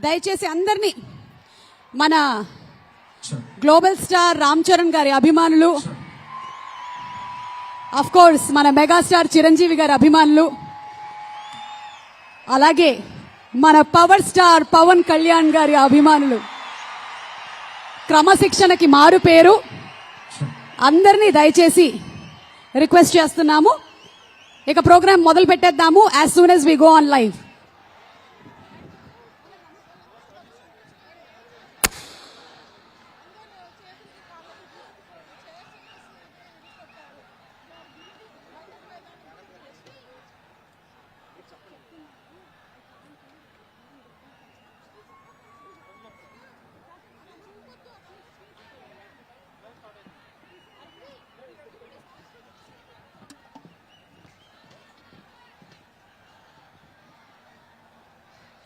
దయచేసి అందరినీ మన గ్లోబల్ స్టార్ రామ్ చరణ్ గారి అభిమానులు, ఆఫ్ కోర్స్ మన మెగాస్టార్ చిరంజీవి గారి అభిమానులు, అలాగే మన పవర్ స్టార్ పవన్ కళ్యాణ్ గారి అభిమానులు, క్రమశిక్షణకి మారు పేరు అందరినీ దయచేసి రిక్వెస్ట్ చేస్తున్నాము. ఇక ప్రోగ్రామ్ మొదలు పెట్టేద్దాము as soon as we go on live.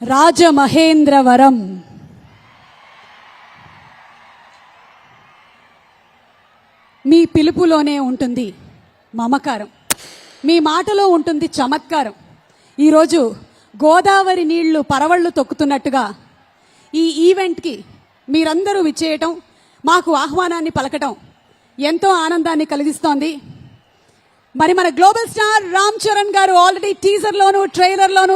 Rajamahendravaram మీ పిలుపులోనే ఉంటుంది మమకారం, మీ మాటలో ఉంటుంది చమత్కారం. ఈరోజు గోదావరి నీళ్లు పరవళ్లు తొక్కుతున్నట్టుగా ఈ ఈవెంట్కి మీరందరూ విచ్చేయటం, మాకు ఆహ్వానాన్ని పలకటం ఎంతో ఆనందాన్ని కలిగిస్తోంది. మరి మన గ్లోబల్ స్టార్ రామ్ చరణ్ గారు ఆల్రెడీ టీజర్ లోను ట్రైలర్ లోను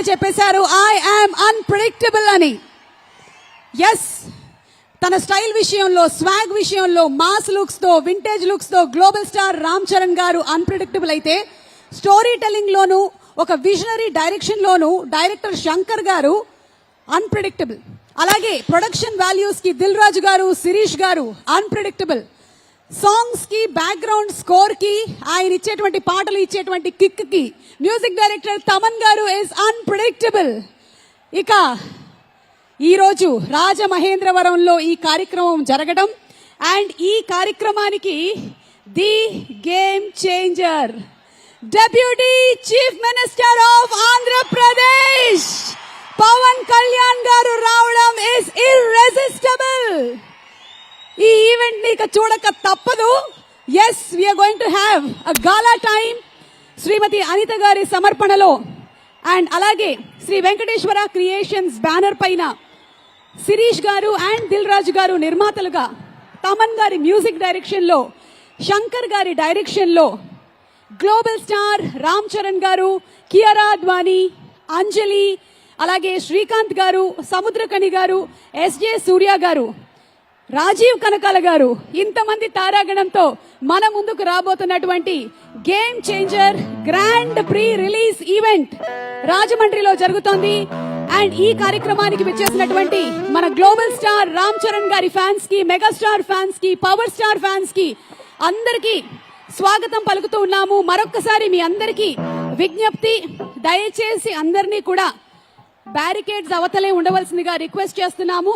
చెప్పేశారు, ఐ యామ్ అన్ప్రెడిక్టబుల్ అని. ఎస్, తన స్టైల్ విషయంలో, స్వాగ్ విషయంలో, మాస్ లుక్స్ తో, వింటేజ్ లుక్స్ తో గ్లోబల్ స్టార్ రామ్ చరణ్ గారు అన్ప్రెడిక్టబుల్ అయితే, స్టోరీ టెల్లింగ్ లోను, ఒక విజనరీ డైరెక్షన్ లోను డైరెక్టర్ శంకర్ గారు అన్ప్రెడిక్టబుల్. అలాగే ప్రొడక్షన్ వాల్యూస్ కి దిల్ రాజు గారు, శిరీష్ గారు అన్ప్రెడిక్టబుల్. సాంగ్స్ కి, బ్యాక్గ్రౌండ్ స్కోర్ కి, ఆయన ఇచ్చేటువంటి పాటలు ఇచ్చేటువంటి కిక్ కి మ్యూజిక్ డైరెక్టర్ తమన్ గారు ఇస్ అన్ప్రెడిక్టబుల్. ఇక ఈరోజు రాజమహేంద్రవరంలో ఈ కార్యక్రమం జరగడం, అండ్ ఈ కార్యక్రమానికి the game changer, deputy chief minister of Andhra Pradesh Pawan Kalyan గారు రావడం ఇస్ ఇర్రెసిస్టబుల్. ఈ ఈవెంట్ ని ఇక చూడక తప్పదు. Yes, we're going to have a gala time శ్రీమతి అనిత గారి సమర్పణలో, అండ్ అలాగే శ్రీ వెంకటేశ్వర క్రియేషన్స్ బ్యానర్ పైన శిరీష్ గారు అండ్ దిల్ రాజు గారు నిర్మాతలుగా, తమన్ గారి మ్యూజిక్ డైరెక్షన్ లో, శంకర్ గారి డైరెక్షన్ లో గ్లోబల్ స్టార్ రామ్ చరణ్ గారు, కియారా అద్వానీ, అంజలి, అలాగే శ్రీకాంత్ గారు, సముద్రకని గారు, ఎస్జే సూర్య గారు, రాజీవ్ కనకాల గారు, ఇంతమంది తారాగణంతో మన ముందుకు రాబోతున్నటువంటి game changer grand pre release event రాజమండ్రిలో జరుగుతోంది. అండ్ ఈ కార్యక్రమానికి విచ్చేసినటువంటి మన గ్లోబల్ స్టార్ రామ్ చరణ్ గారి ఫ్యాన్స్ కి, మెగాస్టార్ ఫ్యాన్స్ కి, పవర్ స్టార్ ఫ్యాన్స్ కి అందరికీ స్వాగతం పలుకుతూ ఉన్నాము. మరొక్కసారి మీ అందరికీ విజ్ఞప్తి, దయచేసి అందరినీ కూడా బ్యారికేడ్స్ అవతలే ఉండవలసిందిగా రిక్వెస్ట్ చేస్తున్నాము.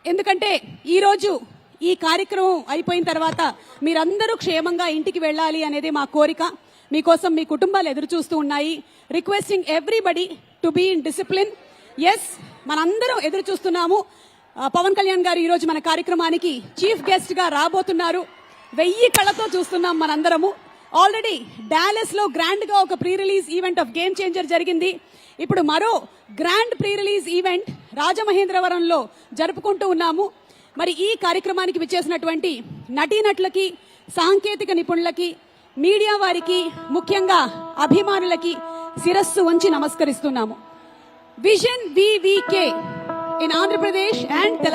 ఎందుకంటే ఈరోజు ఈ కార్యక్రమం అయిపోయిన తర్వాత మీరందరూ క్షేమంగా ఇంటికి వెళ్ళాలి అనేది మా కోరిక. మీకోసం మీ కుటుంబాలు ఎదురు చూస్తూ ఉన్నాయి. Requesting everybody to be in discipline. Yes, మనందరం ఎదురు చూస్తున్నాము. పవన్ కళ్యాణ్ గారు ఈరోజు మన కార్యక్రమానికి చీఫ్ గెస్ట్ గా రాబోతున్నారు. 1000 కళ్ళతో చూస్తున్నాం మనందరము. ఆల్రెడీ డాలస్ లో గ్రాండ్ గా ఒక pre release event of game changer జరిగింది. ఇప్పుడు మరో గ్రాండ్ ప్రీ రిలీజ్ ఈవెంట్ రాజమహేంద్రవరంలో జరుపుకుంటూ ఉన్నాము. మరి ఈ కార్యక్రమానికి విచ్చేసినటువంటి నటీనటులకి, సాంకేతిక నిపుణులకి, మీడియా వారికి, ముఖ్యంగా అభిమానులకి శిరస్సు వంచి నమస్కరిస్తున్నాము. Vision VVK in Andhra Pradesh and Telangana.